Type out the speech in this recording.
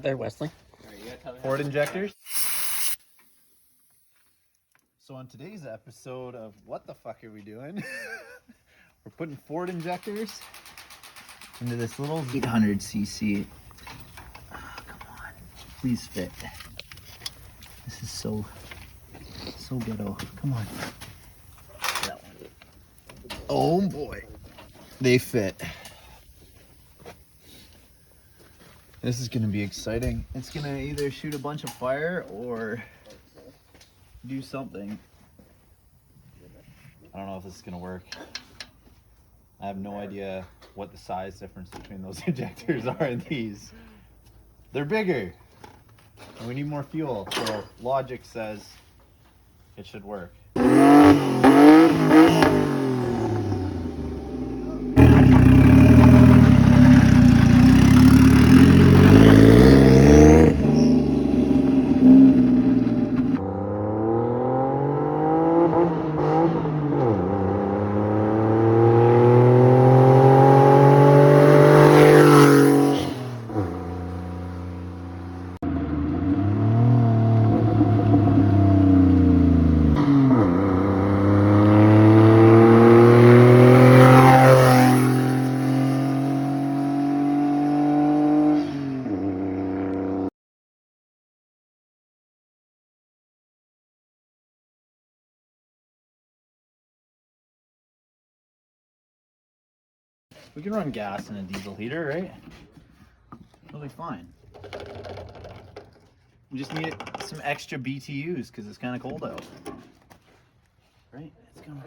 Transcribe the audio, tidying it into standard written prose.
out there, Wesley. Ford injectors. So on today's episode of What the Fuck Are We Doing? We're putting Ford injectors into this little 800cc. Oh, come on, please fit. This is so ghetto. Come on. That one. Oh boy, they fit. This is gonna be exciting. It's gonna either shoot a bunch of fire or do something. I don't know if this is gonna work. I have no idea what the size difference between those injectors are in these. They're bigger. And we need more fuel, so logic says it should work. We can run gas in a diesel heater, right? It'll be fine. We just need some extra BTUs because it's kind of cold out. Right? It's going.